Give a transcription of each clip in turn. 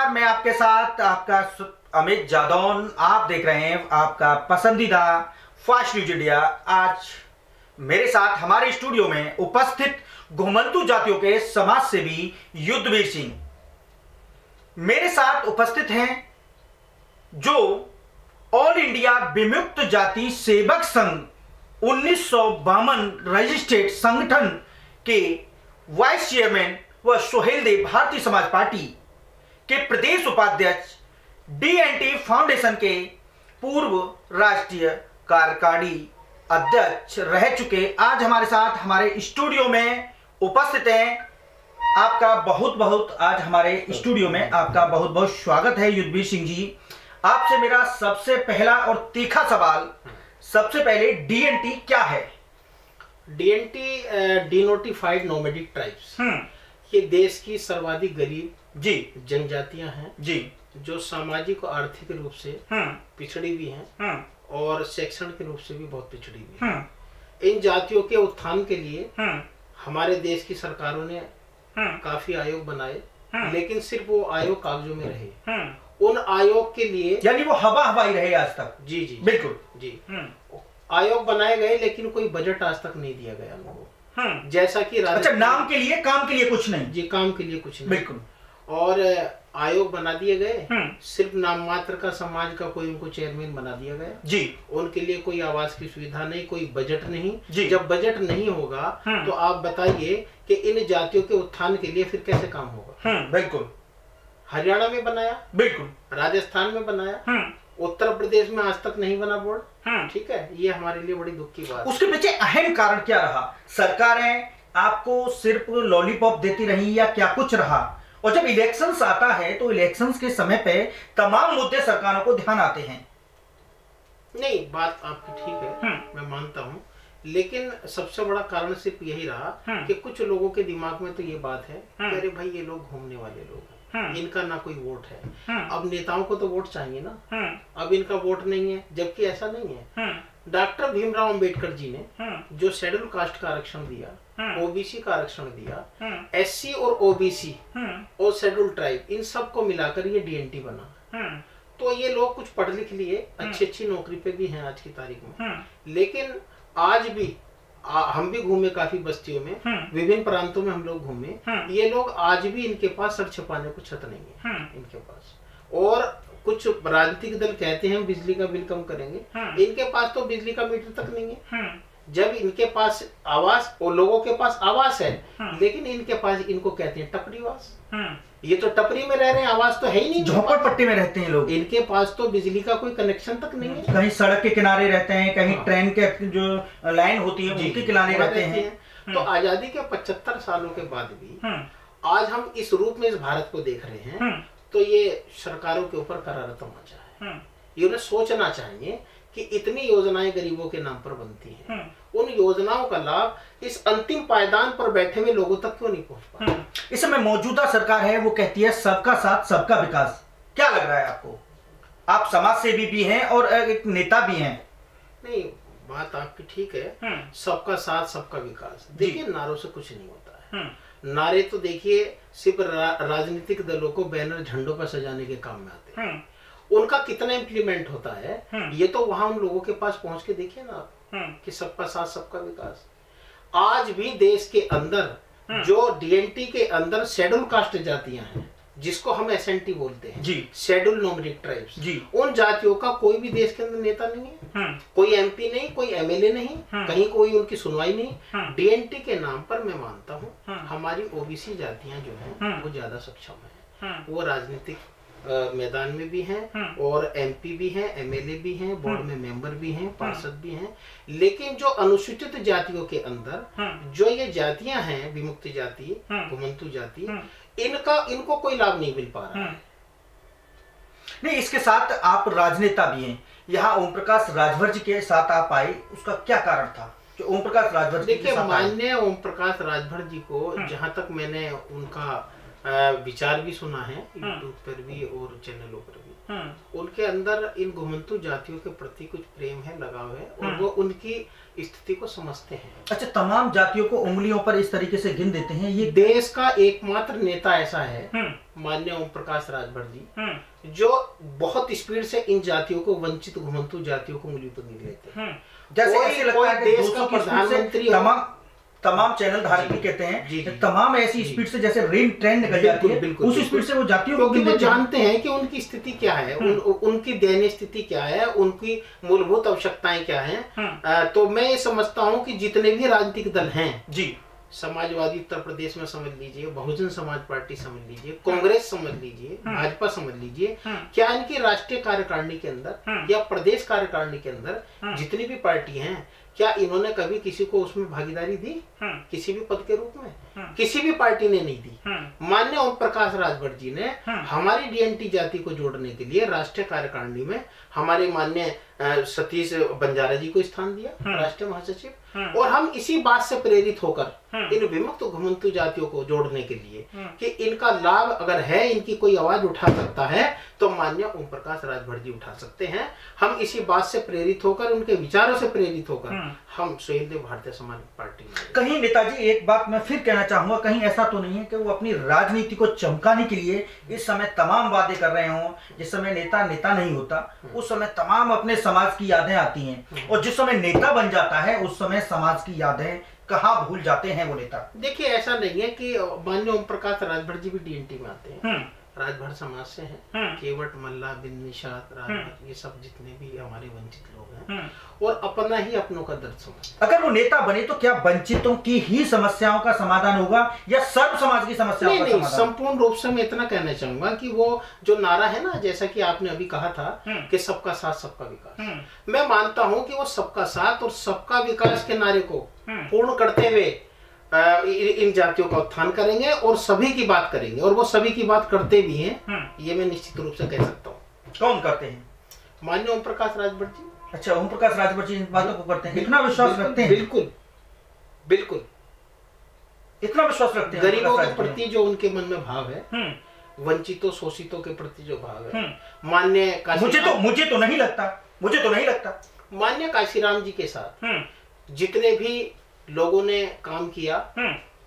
नमस्कार, मैं आपके साथ आपका अमित जादौन। आप देख रहे हैं आपका पसंदीदा फास्ट न्यूज इंडिया। आज मेरे साथ हमारे स्टूडियो में उपस्थित घुमंतू जातियों के समाज सेवी युद्धवीर सिंह मेरे साथ उपस्थित हैं, जो ऑल इंडिया विमुक्त जाति सेवक संघ 1952 रजिस्टर्ड संगठन के वाइस चेयरमैन व सोहेल देव भारतीय समाज पार्टी के प्रदेश उपाध्यक्ष, डी&टी फाउंडेशन के पूर्व राष्ट्रीय कार्यकारी अध्यक्ष रह चुके, आज हमारे साथ हमारे स्टूडियो में उपस्थित हैं। आपका बहुत बहुत आज हमारे स्टूडियो में आपका बहुत बहुत स्वागत है युद्धवीर सिंह जी। आपसे मेरा सबसे पहला और तीखा सवाल, सबसे पहले डी&टी क्या है? डी&टी डिनोटिफाइड नोमैडिक ट्राइब्स, ये देश की सर्वाधिक गरीब जी जनजातियां हैं जी, जो सामाजिक और आर्थिक रूप से पिछड़ी भी हैं और शैक्षणिक रूप से भी बहुत पिछड़ी भी हैं। इन जातियों के उत्थान के लिए हमारे देश की सरकारों ने काफी आयोग बनाए, लेकिन सिर्फ वो आयोग कागजों में रहे। उन आयोग के लिए यानी वो हवाई रहे आज तक। जी जी बिल्कुल जी। आयोग बनाए गए, लेकिन कोई बजट आज तक नहीं दिया गया उनको। जैसा कि अच्छा, नाम के लिए, काम के लिए कुछ नहीं जी, काम के लिए कुछ नहीं। बिल्कुल। और आयोग बना दिए गए, सिर्फ नाम मात्र का समाज का कोई उनको चेयरमैन बना दिया गया जी। उनके लिए कोई आवास की सुविधा नहीं, कोई बजट नहीं जी। जब बजट नहीं होगा तो आप बताइए कि इन जातियों के उत्थान के लिए फिर कैसे काम होगा? बिल्कुल। हरियाणा में बनाया, बिल्कुल, राजस्थान में बनाया, उत्तर प्रदेश में आज तक नहीं बना बोर्ड। ठीक है, ये हमारे लिए बड़ी दुख की बात। उसके पीछे अहम कारण क्या रहा? सरकारें आपको सिर्फ लॉलीपॉप देती रही या क्या कुछ रहा? और जब इलेक्शंस आता है तो इलेक्शंस के समय पे तमाम मुद्दे सरकारों को ध्यान आते हैं। नहीं, बात आपकी ठीक है, मैं मानता हूँ, लेकिन सबसे बड़ा कारण सिर्फ यही रहा कि कुछ लोगों के दिमाग में तो ये बात है कि अरे भाई, ये लोग घूमने वाले लोग हैं, इनका ना कोई वोट है। अब नेताओं को तो वोट चाहिए ना, अब इनका वोट नहीं है, जबकि ऐसा नहीं है। डॉक्टर भीमराव अंबेडकर जी ने जो शेड्यूल कास्ट का आरक्षण दिया, ओबीसी का आरक्षण दिया, एससी और ओबीसी और शेड्यूल ट्राइब, इन सब को मिलाकर ये डी&टी बना। तो ये लोग कुछ पढ़ लिख लिए, अच्छी अच्छी नौकरी पे भी हैं आज की तारीख में, लेकिन आज भी हम भी घूमे काफी बस्तियों में, विभिन्न प्रांतों में हम लोग घूमे, ये लोग आज भी, इनके पास सर छिपाने को छत नहीं है इनके पास। और कुछ राजनीतिक दल कहते हैं बिजली का बिल कम करेंगे, इनके पास तो बिजली का मीटर तक नहीं है। जब इनके पास आवास, और लोगों के पास आवास है, लेकिन इनके पास, इनको कहते हैं टपरीवास। ये तो टपरी में रह रहे हैं, आवास तो है ही नहीं, झोपड़पट्टी में रहते हैं लोग। इनके पास तो बिजली का कोई कनेक्शन तक नहीं है। कहीं सड़क के किनारे रहते हैं, कहीं ट्रेन के जो लाइन होती है उनके किनारे रहते हैं। तो आजादी के 75 सालों के बाद भी आज हम इस रूप में इस भारत को देख रहे हैं, तो ये सरकारों के ऊपर करारा तमाचा है। ये उन्हें सोचना चाहिए कि इतनी योजनाएं गरीबों के नाम पर बनती हैं, उन योजनाओं का लाभ इस अंतिम पायदान पर बैठे हुए लोगों तक क्यों नहीं पहुंच पा? इस समय मौजूदा सरकार है, वो कहती है सबका साथ सबका विकास। क्या लग रहा है आपको? आप समाज सेवी भी हैं और एक नेता भी हैं। नहीं, बात आपकी ठीक है, सबका साथ सबका विकास। देखिए, नारों से कुछ नहीं होता है। नारे तो देखिए सिर्फ राजनीतिक दलों को बैनर झंडों पर सजाने के काम में आते हैं। उनका कितना इम्प्लीमेंट होता है, ये तो वहां उन लोगों के पास पहुंच के देखिए ना आप, कि सबका साथ सबका विकास। आज भी देश के अंदर जो डी&टी के अंदर शेड्यूल कास्ट जातियां हैं, जिसको हम एसएनटी बोलते हैं जी, शेड्यूल नोमैडिक ट्राइब्स जी, उन जातियों का कोई भी देश के अंदर नेता नहीं है, कोई एमपी नहीं, कोई एमएलए नहीं, कहीं कोई उनकी सुनवाई नहीं। डी&टी के नाम पर मैं मानता हूँ हमारी ओबीसी जातियां जो हैं वो ज्यादा सक्षम है। वो राजनीतिक मैदान में भी हैं और एमपी भी हैं, एमएलए भी हैं, बोर्ड में मेंबर भी हैं, पार्षद भी हैं। लेकिन जो अनुसूचित जातियों के अंदर जो ये जातियां हैं, विमुक्त जाति, घुमंतू जाति, इनको कोई लाभ नहीं मिल पा रहा है। नहीं, इसके साथ आप राजनेता भी हैं। यहाँ ओम प्रकाश राजभर जी के साथ आप आए, उसका क्या कारण था कि ओम प्रकाश राजभर जी? देखिए, माननीय ओम प्रकाश राजभर जी को जहां तक मैंने उनका विचार भी सुना है, यूट्यूब पर भी और चैनलों पर भी, उनके अंदर इन घुमंतु जातियों के प्रति कुछ प्रेम है, लगाव है, और वो उनकी स्थिति को समझते हैं। अच्छा, तमाम जातियों को उंगलियों पर इस तरीके से गिन देते हैं। ये देश का एकमात्र नेता ऐसा है माननीय ओम प्रकाश राजभर जी, जो बहुत स्पीड से इन जातियों को, वंचित घुमंतु जातियों को उंगली पर गिन लेते हैं। जैसे ऐसे लगता है कि देश का प्रधानमंत्री तमाम चैनल धारक भी कहते हैं तमाम ऐसी स्पीड से जैसे रेल ट्रेन निकल जाती है, उस स्पीड से वो जातियों को वो जानते हैं कि उनकी स्थिति क्या है, उनकी दयनीय स्थिति क्या है, उनकी मूलभूत आवश्यकताएं क्या हैं। तो मैं ये समझता हूँ कि जितने भी राजनीतिक दल हैं जी, समाजवादी उत्तर प्रदेश में समझ लीजिए, बहुजन समाज पार्टी समझ लीजिए, कांग्रेस समझ लीजिए, भाजपा समझ लीजिए, क्या इनकी राष्ट्रीय कार्यकारिणी के अंदर या प्रदेश कार्यकारिणी के अंदर जितनी भी पार्टी हैं, क्या इन्होंने कभी किसी को उसमें भागीदारी दी? किसी भी पद के रूप में किसी भी पार्टी ने नहीं दी। माननीय ओम प्रकाश राजभर जी ने हमारी डीएनटी जाति को जोड़ने के लिए राष्ट्रीय कार्यकारिणी में हमारे माननीय सतीश बंजारा जी को स्थान दिया, राष्ट्रीय महासचिव, और हम इसी बात से प्रेरित होकर इन विमुक्त घुमंतु जातियों को जोड़ने के लिए कि इनका लाभ अगर है, इनकी कोई आवाज उठा सकता है तो माननीय ओम प्रकाश राजभर जी उठा सकते हैं। हम इसी बात से प्रेरित होकर, उनके विचारों से प्रेरित होकर हम स्वयं भारतीय समाज पार्टी में। कहीं नेताजी एक बात मैं फिर कहना चाहूंगा, कहीं ऐसा तो नहीं है कि वो अपनी राजनीति को चमकाने के लिए इस समय तमाम वादे कर रहे हों? जिस समय नेता नहीं होता उस समय तमाम अपने समाज की यादें आती हैं, और जिस समय नेता बन जाता है उस समय समाज की यादें कहाँ भूल जाते हैं वो नेता? देखिए, ऐसा नहीं है कि माननीय ओम प्रकाश राजभर जी भी डीएनटी में आते हैं, राजभर समाज से हैं, केवट, मल्ला, बिन, निषाद, राजभर, ये सब जितने भी हमारे वंचित लोग हैं, और अपना ही अपनों का दर्द समझते। अगर वो नेता बने तो क्या वंचितों की ही समस्याओं का समाधान होगा या सर्व समाज की समस्याओं का समाधान? संपूर्ण रूप से मैं इतना कहना चाहूंगा कि वो जो नारा है ना, जैसा कि आपने अभी कहा था कि सबका साथ सबका विकास, मैं मानता हूं कि वो सबका साथ और सबका विकास के नारे को पूर्ण करते हुए इन जातियों का उत्थान करेंगे और सभी की बात करेंगे, और वो सभी की बात करते भी हैं, ये मैं निश्चित रूप से कह सकता हूँ। कौन करते हैं? माननीय ओम प्रकाश राजभर जी। अच्छा, ओम प्रकाश राजभर जी इन बातों को करते हैं, इतना विश्वास रखते हैं? बिल्कुल बिल्कुल, इतना विश्वास रखते हैं गरीबों के प्रति जो उनके मन में भाव है, वंचितों शोषितों के प्रति जो भाव है। माननीय मुझे तो नहीं लगता माननीय काशीराम जी के साथ जितने भी लोगों ने काम किया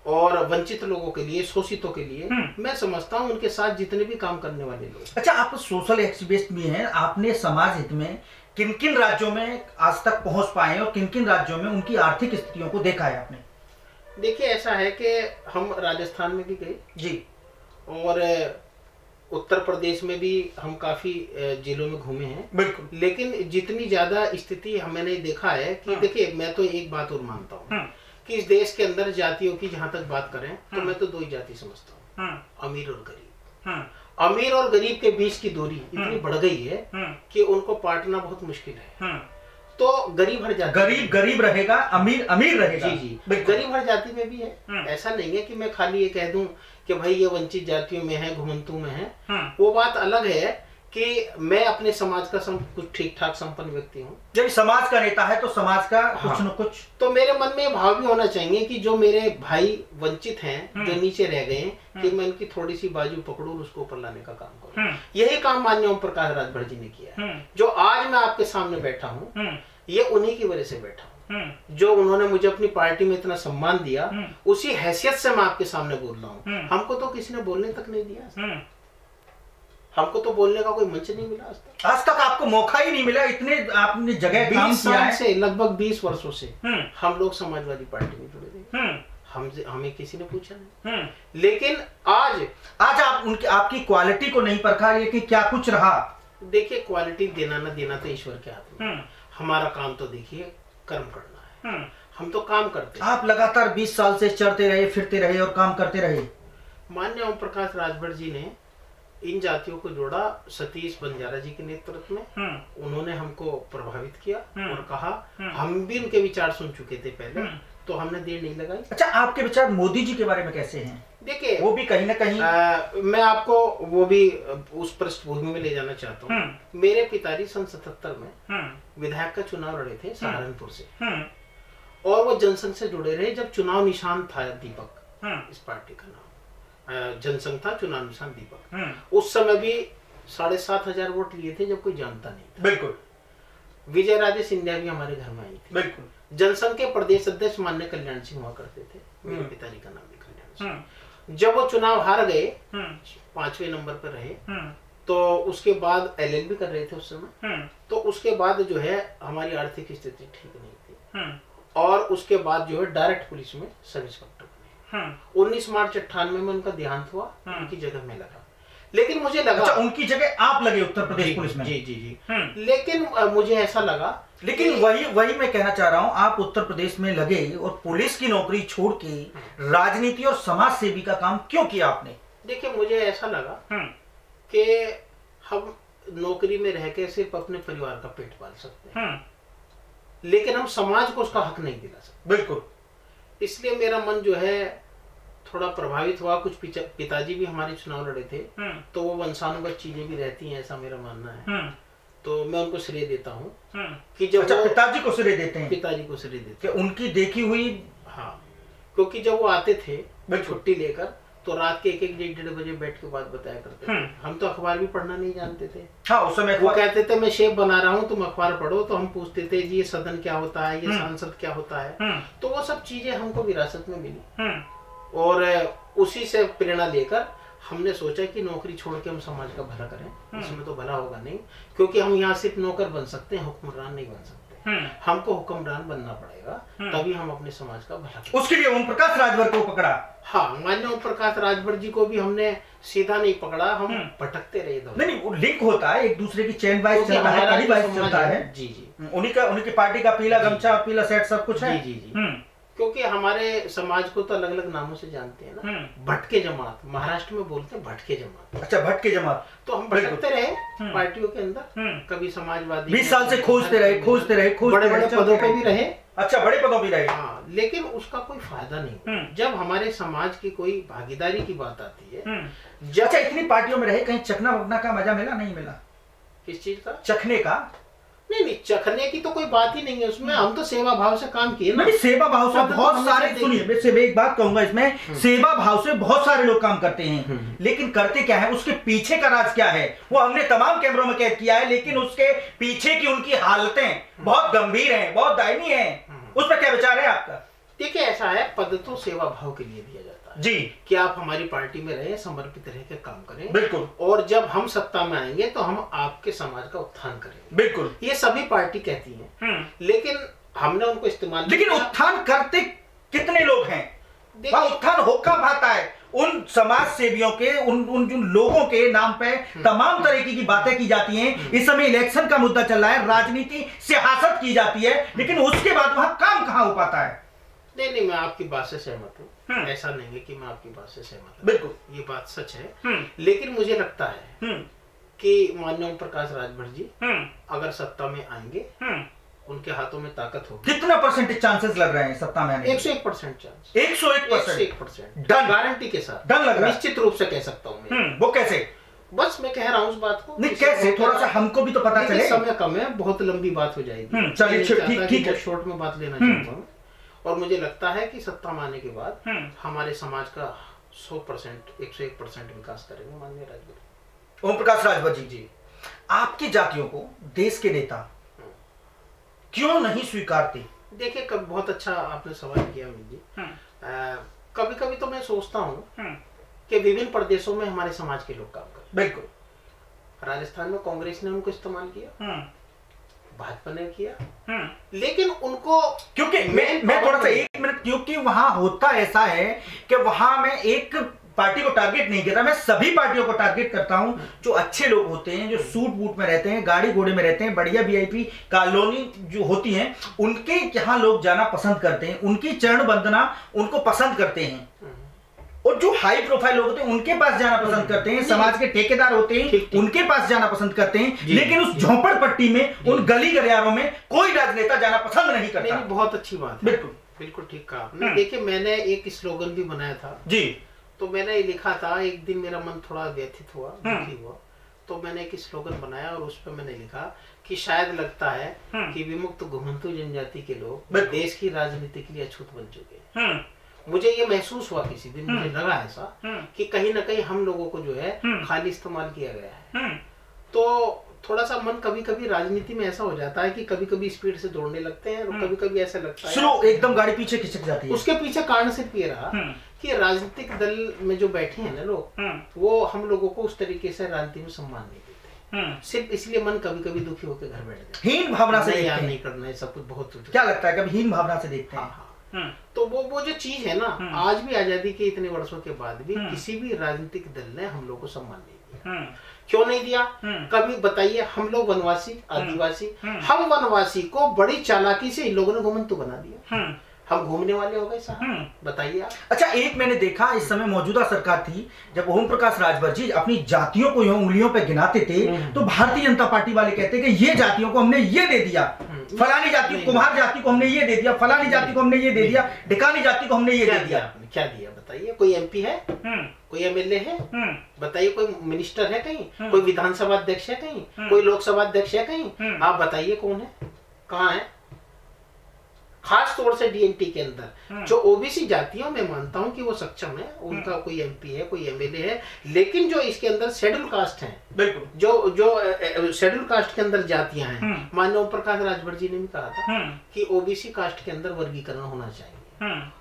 और वंचित लोगों के लिए, शोषितों के लिए, मैं समझता हूं उनके साथ जितने भी काम करने वाले लोग। अच्छा, आप सोशल एक्टिविस्ट भी हैं, आपने समाज हित में किन किन राज्यों में आज तक पहुंच पाए और किन किन राज्यों में उनकी आर्थिक स्थितियों को देखा है आपने? देखिए, ऐसा है कि हम राजस्थान में भी गए जी, और उत्तर प्रदेश में भी हम काफी जिलों में घूमे हैं। बिल्कुल, लेकिन जितनी ज्यादा स्थिति मैंने देखा है कि देखिए, मैं तो एक बात और मानता हूँ कि इस देश के अंदर जातियों की जहां तक बात करें तो मैं तो दो ही जाति समझता हूँ, अमीर और गरीब। अमीर और गरीब के बीच की दूरी इतनी बढ़ गई है कि उनको पाटना बहुत मुश्किल है। तो गरीब हर जाति, गरीब रहेगा, अमीर रहेगा। जी, गरीब हर जाति में भी है। ऐसा नहीं है कि मैं खाली ये कह दूं कि भाई ये वंचित जातियों में है, घुमंतु में है। वो बात अलग है कि मैं अपने समाज का कुछ ठीक ठाक संपन्न व्यक्ति हूँ। जब समाज का नेता है तो समाज का कुछ न कुछ, तो मेरे मन में भाव भी होना चाहिए कि जो मेरे भाई वंचित हैं, जो नीचे रह गए, कि मैं उनकी थोड़ी सी बाजू पकड़ूं और उसको ऊपर लाने का काम करूं। यही काम माननीय ओम प्रकाश राजभर जी ने किया है। जो आज मैं आपके सामने बैठा हूँ, ये उन्हीं की वजह से बैठा हूँ। जो उन्होंने मुझे अपनी पार्टी में इतना सम्मान दिया, उसी हैसियत से मैं आपके सामने बोल रहा हूँ। हमको तो किसी ने बोलने तक नहीं दिया, हमको तो बोलने का कोई मंच नहीं मिला आज तक आपको मौका ही नहीं मिला। इतने आपने जगह काम किया है। से लगभग 20 वर्षों से हम लोग समाजवादी पार्टी में जुड़े थे, हमें किसी ने पूछा नहीं। लेकिन आज आपकी क्वालिटी को नहीं परखा, ये कि क्या कुछ रहा। देखिए, क्वालिटी देना ना देना तो ईश्वर के हाथ में। हमारा काम तो देखिए कर्म करना है, हम तो काम करते हैं। आप लगातार 20 साल से चढ़ते रहे, फिरते रहे और काम करते रहे। माननीय ओम प्रकाश राजभर जी ने इन जातियों को जोड़ा सतीश बंजारा जी के नेतृत्व में। उन्होंने हमको प्रभावित किया और कहा, हम भी उनके विचार सुन चुके थे पहले, तो हमने देर नहीं लगाई। अच्छा, आपके विचार मोदी जी के बारे में कैसे हैं? देखिए, वो भी कहीं ना कहीं मैं आपको वो भी उस पृष्ठभूमि में ले जाना चाहता हूँ। मेरे पिताजी सन 77 में विधायक का चुनाव लड़े थे सहारनपुर से, और वो जनसंघ से जुड़े रहे। जब चुनाव निशान था दीपक, इस पार्टी का नाम जनसंघ था, चुनाव निशान दीपक। उस समय भी 7,500 वोट लिए थे जब कोई जानता नहीं था। बिल्कुल। विजय राजे सिंधिया भी हमारे घर में आई थी। बिल्कुल। जनसंघ के प्रदेश अध्यक्ष माननीय कल्याण सिंह हुआ करते थे, मेरे पिताजी का नाम भी कल्याण सिंह। जब वो चुनाव हार गए, 5वें नंबर पर रहे, तो उसके बाद एलएलबी कर रहे थे उस समय, तो उसके बाद जो है हमारी आर्थिक स्थिति ठीक नहीं थी, और उसके बाद जो है डायरेक्ट पुलिस में सब इंस्पेक्टर बने। 19 मार्च 98 में उनका देहांत हुआ, उनकी जगह में लगा। लेकिन मुझे लगा, अच्छा, उनकी जगह आप लगे उत्तर प्रदेश पुलिस में? जी जी जी। लेकिन मुझे ऐसा लगा, लेकिन वही मैं कहना चाह रहा हूं, आप उत्तर प्रदेश में लगे और पुलिस की नौकरी छोड़ के राजनीति और समाज सेवी का काम क्यों किया आपने? देखिए, मुझे ऐसा लगा कि हम नौकरी में रह के सिर्फ अपने परिवार का पेट पाल सकते हैं, लेकिन हम समाज को उसका हक नहीं दिला सकते। बिल्कुल। इसलिए मेरा मन जो है थोड़ा प्रभावित हुआ। कुछ पिताजी भी हमारे चुनाव लड़े थे, तो वो वंशानुगत चीजें भी रहती हैं, ऐसा मेरा मानना है। तो मैं उनको श्रेय देता हूँ कि जब पिताजी को श्रेय देते हैं? पिताजी को श्रेय देते हैं, उनकी देखी हुई। हाँ, क्योंकि जब वो आते थे छुट्टी लेकर, तो रात के 1-1, 1-1:30 बजे बैठ के बात बताया करते थे। हम तो अखबार भी पढ़ना नहीं जानते थे। हाँ, उस समय वो कहते थे मैं शेफ बना रहा हूँ, तुम अखबार पढ़ो। तो हम पूछते थे जी ये सदन क्या होता है, ये सांसद क्या होता है। तो वो सब चीजें हमको विरासत में मिली, और उसी से प्रेरणा लेकर हमने सोचा कि नौकरी छोड़ के हम समाज का भला करें। इसमें तो भला होगा नहीं, क्योंकि हम यहाँ सिर्फ नौकर बन सकते हैं, हुक्मरान नहीं बन सकते। हमको हुक्मरान बनना पड़ेगा, तभी हम अपने समाज का भला करें। उसके लिए ओम प्रकाश राजभर को पकड़ा। हाँ, माननीय ओम प्रकाश राजभर जी को भी हमने सीधा नहीं पकड़ा, हम भटकते रहे। नहीं, वो लिंक होता है, एक दूसरे की चैन वाइज चलता है। जी जी। उनकी पार्टी का पीला गमछा, पीला सेट सब कुछ है। जी जी जी। क्योंकि हमारे समाज को तो अलग अलग नामों से जानते हैं ना। भटके जमात, महाराष्ट्र में बोलते हैं भटके जमात। अच्छा, भटके जमात। तो हम भटकते रहे पार्टियों के अंदर, कभी समाजवादी 20 साल से खोजते रहे, बड़े बड़े पदों पे भी रहे। अच्छा, बड़े पदों भी रहे। हाँ, लेकिन उसका कोई फायदा नहीं। जब हमारे समाज की कोई भागीदारी की बात आती है, अच्छा, इतनी पार्टियों में रहे, कहीं चखना वखना का मजा मिला? नहीं मिला? किस चीज का? चखने का? नहीं, चखने की तो कोई बात ही नहीं है उसमें। हम तो सेवा भाव से काम किए ना। सेवा भाव से बहुत सारे, सुनिए मैं एक बात कहूंगा इसमें, सेवा भाव से बहुत सारे लोग काम करते हैं, लेकिन करते क्या है, उसके पीछे का राज क्या है, वो हमने तमाम कैमरों में कैद किया है। लेकिन उसके पीछे की उनकी हालतें बहुत गंभीर हैं, बहुत दयनीय हैं। उस पर क्या विचार है आपका? देखिए, ऐसा है, पद तो सेवा भाव के लिए दिया जाता है जी, कि आप हमारी पार्टी में रहे, समर्पित रह के काम करें। बिल्कुल। और जब हम सत्ता में आएंगे तो हम आपके समाज का उत्थान करेंगे। बिल्कुल, ये सभी पार्टी कहती है। लेकिन हमने उनको इस्तेमाल, लेकिन उत्थान करते कितने लोग हैं? उत्थान हो कब आता है? उन समाज सेवियों के, उन जिन लोगों के नाम पे तमाम तरीके की बातें की जाती हैं। इस समय इलेक्शन का मुद्दा चल रहा है, राजनीति सियासत की जाती है, लेकिन उसके बाद वहां काम कहां हो पाता है? नहीं, मैं आपकी बात से सहमत हूँ। ऐसा नहीं है कि मैं आपकी बात से सहमत हूँ, बिल्कुल, ये बात सच है। लेकिन मुझे लगता है कि माननीय ओम प्रकाश राजभर जी अगर सत्ता में आएंगे, उनके हाथों में ताकत होगी। कितना परसेंटेज चांसेस लग रहे हैं सत्ता में आने? 101% चांस। 101%? डन, गारंटी के साथ डन लग रहा है? निश्चित रूप से कह सकता हूँ। वो कैसे? बस मैं कह रहा हूँ उस बात को। नहीं, कैसे? थोड़ा सा हमको भी तो पता चले। समय कम है, बहुत लंबी बात हो जाएगी। चलिए, ठीक है, शॉर्ट में बात लेना चाहता हूँ। और मुझे लगता है कि सत्ता में आने के बाद हमारे समाज का 100%, 101% विकास करेंगे माननीय राजभर, ओम प्रकाश राजभर जी। आपकी जातियों को देश के नेता क्यों नहीं स्वीकारते? देखिए, कब बहुत अच्छा आपने सवाल किया अमित जी। कभी कभी तो मैं सोचता हूँ कि विभिन्न प्रदेशों में हमारे समाज के लोग काम करते। बिल्कुल। राजस्थान में कांग्रेस ने उनको इस्तेमाल किया, भाजपा ने किया, लेकिन उनको, क्योंकि मैं थोड़ा सा 1 मिनट, क्योंकि वहां होता ऐसा है कि वहां मैं एक पार्टी को टारगेट नहीं करता, मैं सभी पार्टियों को टारगेट करता हूं। जो अच्छे लोग होते हैं, जो सूट बूट में रहते हैं, गाड़ी घोड़े में रहते हैं, बढ़िया वीआईपी कॉलोनी जो होती हैं, उनके यहाँ लोग जाना पसंद करते हैं, उनकी चरण वंदना उनको पसंद करते हैं। और जो हाई प्रोफाइल लोग होते हैं उनके पास जाना पसंद करते हैं, समाज के ठेकेदार होते हैं उनके पास जाना पसंद करते हैं। लेकिन उस झोंपड़पट्टी में, उन गली गलियारों में कोई राजनेता जाना पसंद नहीं करता। बहुत अच्छी बात है, बिल्कुल ठीक कहा आपने। देखिए, मैंने एक स्लोगन भी बनाया था जी, तो मैंने लिखा था, एक दिन मेरा मन थोड़ा व्यथित हुआ, दुखी हुआ, तो मैंने एक स्लोगन बनाया और उस पर मैंने लिखा कि शायद लगता है कि विमुक्त घुमंतु जनजाति के लोग देश की राजनीति के लिए अछूत बन चुके हैं। मुझे ये महसूस हुआ किसी दिन, मुझे लगा ऐसा कि कहीं ना कहीं हम लोगों को जो है खाली इस्तेमाल किया गया है। तो थोड़ा सा मन कभी कभी राजनीति में ऐसा हो जाता है कि कभी कभी स्पीड से दौड़ने लगते हैं और कभी कभी ऐसा लगता है स्लो, एकदम गाड़ी पीछे खिसक जाती है। उसके पीछे कारण सिर्फ ये रहा कि राजनीतिक दल में जो बैठे हैं ना लोग, वो हम लोगों को उस तरीके से राजनीति में सम्मान नहीं देते। सिर्फ इसलिए मन कभी कभी दुखी होकर घर बैठ जाता है, हीन भावना से यार नहीं करना है सब कुछ। बहुत क्या लगता है कभी हीन भावना से देखते हैं? तो वो जो चीज है ना, आज भी आजादी के इतने वर्षों के बाद भी किसी भी राजनीतिक दल ने हम लोग को सम्मान नहीं दिया। क्यों नहीं दिया? कभी बताइए। हम लोग वनवासी, आदिवासी, हम वनवासी को बड़ी चालाकी से इन लोगों ने घुमंतु बना दिया। हम घूमने वाले हो गए साहब, बताइए आप। अच्छा, एक मैंने देखा इस समय मौजूदा सरकार थी, जब ओम प्रकाश राजभर जी अपनी जातियों को यूं उंगलियों पे गिनाते थे तो भारतीय जनता पार्टी वाले कहते कि ये जातियों को हमने ये दे दिया, फलानी जाति, कुम्हार जाति को हमने ये दे दिया, फलानी जाति को हमने ये दे दिया, ढिकानी जाति को हमने ये दे दिया। क्या दिया बताइए? कोई एमपी है? कोई एमएलए है? बताइए। कोई मिनिस्टर है कहीं? कोई विधानसभा अध्यक्ष है कहीं? कोई लोकसभा अध्यक्ष है कहीं? आप बताइए कौन है, कहाँ है? खास तौर से डीएनटी के अंदर जो ओबीसी जातियों में मानता हूं कि वो सक्षम है, उनका कोई एमपी है, कोई एमएलए है, लेकिन जो इसके अंदर शेड्यूल कास्ट हैं, बिल्कुल जो शेड्यूल कास्ट के अंदर जातियां हैं, माननीय ओम प्रकाश राजभर जी ने भी कहा था कि ओबीसी कास्ट के अंदर वर्गीकरण होना चाहिए,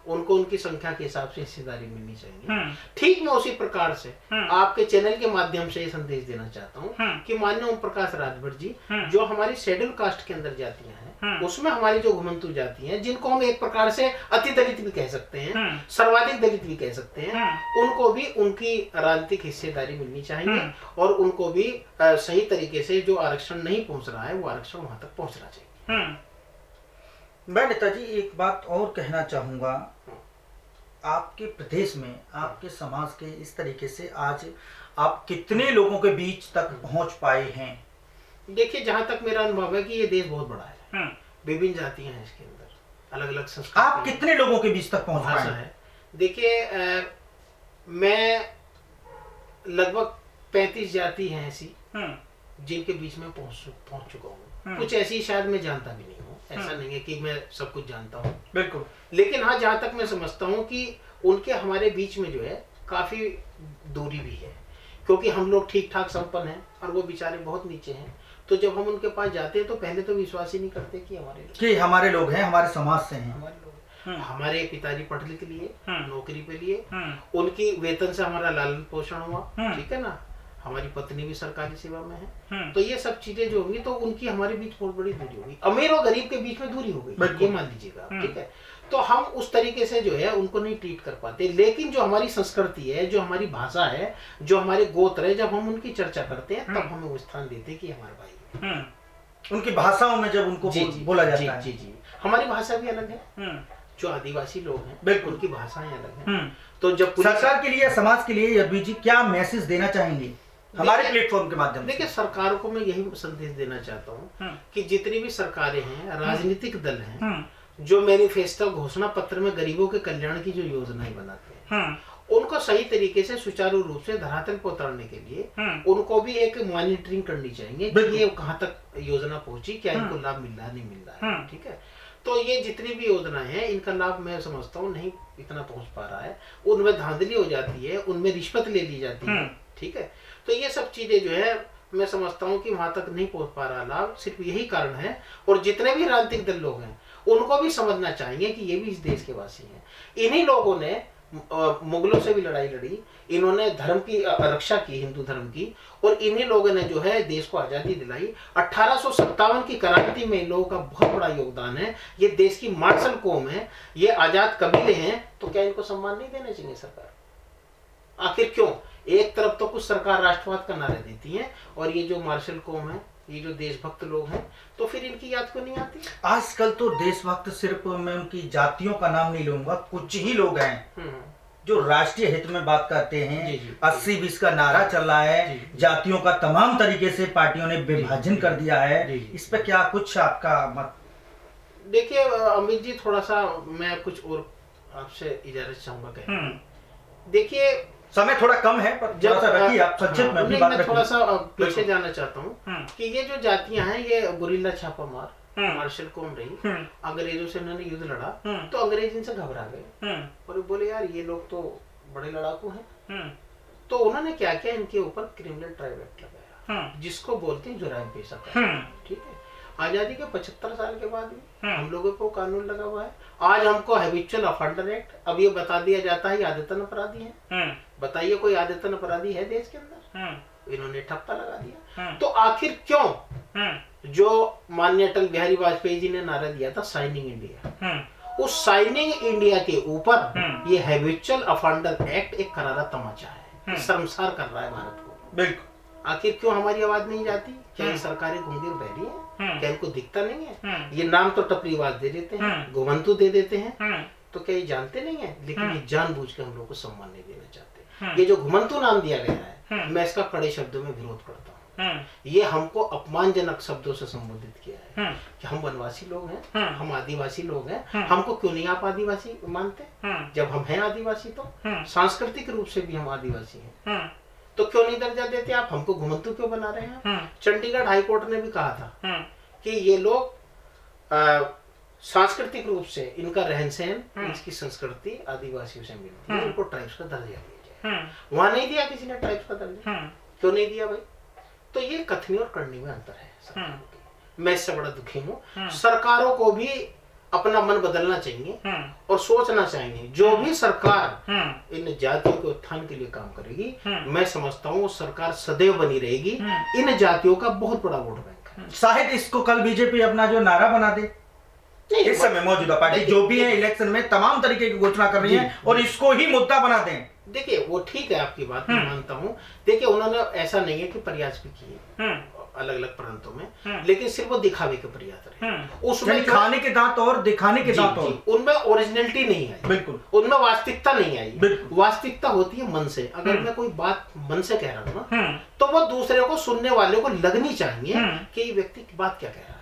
उनको उनकी संख्या के हिसाब से हिस्सेदारी मिलनी चाहिए। ठीक मैं उसी प्रकार से आपके चैनल के माध्यम से ये संदेश देना चाहता हूँ कि माननीय ओम प्रकाश राजभर जी, जो हमारी शेड्यूल कास्ट के अंदर जातियां हैं, उसमें हमारी जो घुमंतु जाति हैं, जिनको हम एक प्रकार से अति दलित भी कह सकते हैं, सर्वाधिक दलित भी कह सकते हैं, उनको भी उनकी राजनीतिक हिस्सेदारी मिलनी चाहिए और उनको भी सही तरीके से जो आरक्षण नहीं पहुंच रहा है वो आरक्षण वहां तक पहुंचना चाहिए। मैं नेताजी एक बात और कहना चाहूंगा, आपके प्रदेश में, आपके समाज के इस तरीके से आज आप कितने लोगों के बीच तक पहुंच पाए हैं? देखिए, जहां तक मेरा अनुभव है कि ये देश बहुत बड़ा है, विभिन्न जातियां हैं इसके अंदर, अलग अलग संस्कृति। आप कितने लोगों के बीच तक पहुंच पाए हैं? देखिए, मैं लगभग 35 जाति हैं ऐसी जिनके बीच में पहुंच चुका हूँ। कुछ ऐसी शायद मैं जानता भी नहीं हूँ, ऐसा नहीं है कि मैं सब कुछ जानता हूँ, बिल्कुल। लेकिन हाँ, जहाँ तक मैं समझता हूँ कि उनके हमारे बीच में जो है काफी दूरी भी है, क्योंकि हम लोग ठीक ठाक संपन्न हैं और वो बेचारे बहुत नीचे हैं। तो जब हम उनके पास जाते हैं तो पहले तो विश्वास ही नहीं करते कि हमारे लोग हैं, हमारे समाज से हैं, हमारे लोग। हमारे पिताजी पढ़ लिख लिए, नौकरी पे लिए, उनकी वेतन से हमारा लालन पोषण हुआ, ठीक है ना, हमारी पत्नी भी सरकारी सेवा में है। तो ये सब चीजें जो होंगी तो उनकी हमारे बीच बहुत बड़ी दूरी होगी, अमीर और गरीब के बीच में दूरी हो गई, ये मान लीजिएगा, ठीक है। तो हम उस तरीके से जो है उनको नहीं ट्रीट कर पाते। लेकिन जो हमारी संस्कृति है, जो हमारी भाषा है, जो हमारे गोत्र है, जब हम उनकी चर्चा करते हैं तब हमें वो स्थान देते हैं कि हमारे भाई। उनकी भाषाओं में जब उनको बोला जाता है, जी, हमारी भाषा भी अलग है, जो आदिवासी लोग हैं बिल्कुल उनकी भाषाएं अलग हैं। तो जब सरकार के लिए, समाज के लिए अभी जी क्या मैसेज देना चाहेंगे हमारे प्लेटफॉर्म के माध्यम से? देखिए, सरकार को मैं यही संदेश देना चाहता हूँ कि जितनी भी सरकारें हैं, राजनीतिक दल हैं, जो मैनिफेस्टो घोषणा पत्र में गरीबों के कल्याण की जो योजनाएं बनाते हैं, उनको सही तरीके से सुचारू रूप से धरातल पर उतारने के लिए उनको भी एक मॉनिटरिंग करनी चाहिए कि ये कहाँ तक योजना पहुंची, क्या इनको लाभ मिल रहा है, नहीं मिल रहा है, ठीक है। तो ये जितनी भी योजनाएं हैं, इनका लाभ मैं समझता हूँ नहीं इतना पहुंच पा रहा है, उनमें धांधली हो जाती है, उनमें रिश्वत ले ली जाती है, ठीक है। तो ये सब चीजें जो है मैं समझता हूँ कि वहां तक नहीं पहुंच पा रहा लाभ, सिर्फ यही कारण है। और जितने भी राजनीतिक दल लोग हैं उनको भी समझना चाहिए कि ये भी इस देश के वासी हैं। इन्हीं लोगों ने मुगलों से भी लड़ाई लड़ी, इन्होंने धर्म की रक्षा की, हिंदू धर्म की, और इन्हीं लोगों ने जो है देश को आजादी दिलाई। 1857 की क्रांति में इन लोगों का बहुत बड़ा योगदान है। ये देश की मार्शल कौम है, ये आजाद कबीले हैं, तो क्या इनको सम्मान नहीं देना चाहिए सरकार? आखिर क्यों? एक तरफ तो कुछ सरकार राष्ट्रवाद का नारे देती है और ये जो मार्शल कौम है, ये जो देशभक्त लोग हैं, तो फिर इनकी याद क्यों नहीं आती? आजकल तो देशभक्त सिर्फ मैं उनकी जातियों का नाम नहीं लूंगा, कुछ ही लोग हैं जो राष्ट्रीय हित में बात करते हैं। 80-20 का नारा चल रहा है, जातियों का तमाम तरीके से पार्टियों ने विभाजन कर दिया है। इस पर क्या कुछ आपका मत? देखिए अमित जी, थोड़ा सा मैं कुछ और आपसे इजाजत चाहूंगा कहने। देखिए, समय थोड़ा कम है पर जब रखिए आप संक्षिप्त में अपनी बात रखिए। मैं थोड़ा सा पीछे जाना चाहता हूँ कि ये जो जातियां हैं, ये गुरिल्ला छापामार मार्शल कौम रही, अंग्रेजों से इन्होंने युद्ध लड़ा, तो अंग्रेज इनसे घबरा गए और बोले यार ये लोग तो बड़े लड़ाकू हैं। तो उन्होंने क्या किया, इनके ऊपर क्रिमिनल ट्राइब्यूनल एक्ट लगाया। जिसको बोलते हैं जुर्म पेशा कानून। ठीक है, आजादी के 75 साल के बाद भी हम लोगों को कानून लगा हुआ है। आज हमको हैबिचुअल ऑफेंडर एक्ट, अब ये बता दिया जाता है ये आदतन अपराधी है। बताइए कोई आदतन अपराधी है देश के अंदर? इन्होंने ठप्पा लगा दिया। तो आखिर क्यों जो माननीय अटल बिहारी वाजपेयी जी ने नारा दिया था साइनिंग इंडिया, उस साइनिंग इंडिया के ऊपर ये हैबिचुअल ऑफेंडर एक्ट एक करारा तमाचा है, शर्मसार कर रहा है भारत को। बिल्कुल। आखिर क्यों हमारी आवाज नहीं जाती? क्या ये सरकारी गंभीर बहरी है? क्या इनको दिखता नहीं है? ये नाम तो टपरीवाज दे देते हैं, घुमंतु दे देते हैं, तो क्या ये जानते नहीं है? लेकिन ये जानबूझ के हम लोग को सम्मान नहीं देना चाहते। ये जो घुमंतु नाम दिया गया है, मैं इसका कड़े शब्दों में विरोध करता हूँ। ये हमको अपमानजनक शब्दों से संबोधित किया है कि हम वनवासी लोग हैं, हम आदिवासी लोग हैं, हमको क्यों नहीं आप आदिवासी मानते? जब हम हैं आदिवासी तो सांस्कृतिक रूप से भी हम आदिवासी हैं, तो क्यों नहीं दर्जा देते आप? हमको घुमंतु क्यों बना रहे हैं? चंडीगढ़ हाईकोर्ट ने भी कहा था कि ये लोग सांस्कृतिक रूप से इनका रहन सहन, इसकी संस्कृति आदिवासियों से मिलती है, इनको ट्राइब्स का दर्जा दिया जाए। वहां नहीं दिया किसी ने ट्राइब्स का दर्जा, क्यों नहीं दिया भाई? तो ये कथनी और करनी में अंतर है। मैं इससे बड़ा दुखी हूँ। सरकारों को भी अपना मन बदलना चाहिए और सोचना चाहिए। जो भी सरकार इन जातियों के उत्थान के लिए काम करेगी, मैं समझता हूँ सरकार सदैव बनी रहेगी। इन जातियों का बहुत बड़ा वोट बैंक है। शायद इसको कल बीजेपी अपना जो नारा बना दे। इस समय मौजूदा पार्टी जो भी है इलेक्शन में तमाम तरीके की घोषणा कर रही है और इसको ही मुद्दा बना दें। देखिए वो ठीक है, आपकी बात मैं मानता हूँ। देखिए उन्होंने ऐसा नहीं है कि प्रयास भी किए अलग अलग प्रांतों में, लेकिन सिर्फ वो दिखावे के प्रयास रहे। उसमें खाने के दांत और दिखाने के दांत और उनमें ओरिजिनलिटी नहीं आई। बिल्कुल, उनमें वास्तविकता नहीं आई। वास्तविकता होती है मन से। अगर मैं कोई बात मन से कह रहा हूँ ना, तो वो दूसरे को, सुनने वाले को लगनी चाहिए कि ये व्यक्ति की बात क्या कह रहा है।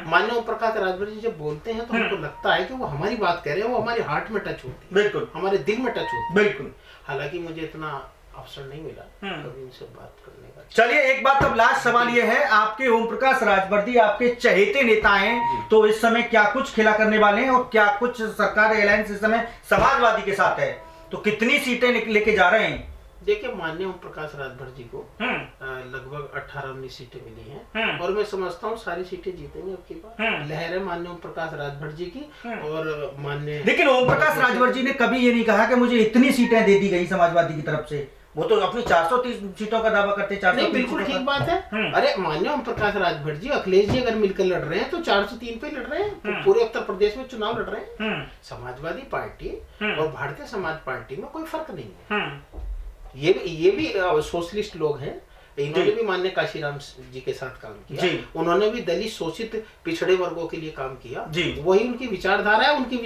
माननीय ओम प्रकाश राजभर जी जब बोलते हैं तो हमको लगता है कि वो हमारी बात कह रहे हैं, वो हमारे हार्ट में टच होती है, बिल्कुल हमारे दिल में टच होती है। बिल्कुल। हालांकि मुझे इतना अवसर नहीं मिला कभी इनसे बात करने का। चलिए एक बात, अब लास्ट सवाल ये है, आपके ओम प्रकाश राजभर जी आपके चहेते नेता हैं, तो इस समय क्या कुछ खेला करने वाले हैं और क्या कुछ सरकार अलायंस इस समय समाजवादी के साथ है, तो कितनी सीटें लेके जा रहे हैं? देखिए माननीय ओम प्रकाश राजभर जी को लगभग 18-19 सीटें मिली हैं और मैं समझता हूँ सारी सीटें जीतेंगे। अब की बात लहर है माननीय ओम प्रकाश राजभर जी की और माननीय, लेकिन ओम प्रकाश राजभर जी ने कभी ये नहीं कहा कि मुझे इतनी सीटें दे दी गई समाजवादी की तरफ से। वो तो अपनी 430 सीटों का दावा करते। 430 बिल्कुल ठीक बात है। अरे माननीय ओम प्रकाश राजभर जी, अखिलेश जी अगर मिलकर लड़ रहे हैं तो 403 पे लड़ रहे हैं, पूरे उत्तर प्रदेश में चुनाव लड़ रहे हैं। समाजवादी पार्टी और भारतीय समाज पार्टी में कोई फर्क नहीं है। ये भी सोशलिस्ट लोग हैं, इन्होंने भी माननीय काशीराम जी के साथ काम किया, उन्होंने भी दलित शोषित पिछड़े वर्गों के लिए काम किया। वही उनकी विचारधारा है, उनकी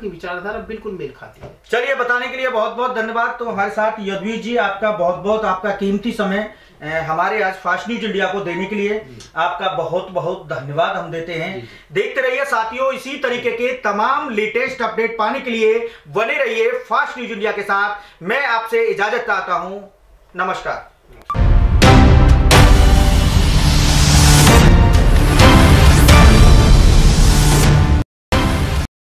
विचारधारा बिल्कुल मेल खाती है। चलिए बताने के लिए बहुत बहुत धन्यवाद। तो हमारे साथ यदुवीर जी, आपका बहुत बहुत आपका कीमती समय हमारे आज फास्ट न्यूज इंडिया को देने के लिए आपका बहुत बहुत धन्यवाद हम देते हैं। देखते रहिए साथियों, इसी तरीके के तमाम लेटेस्ट अपडेट पाने के लिए बने रहिए फास्ट न्यूज इंडिया के साथ। मैं आपसे इजाजत चाहता हूं। नमस्कार।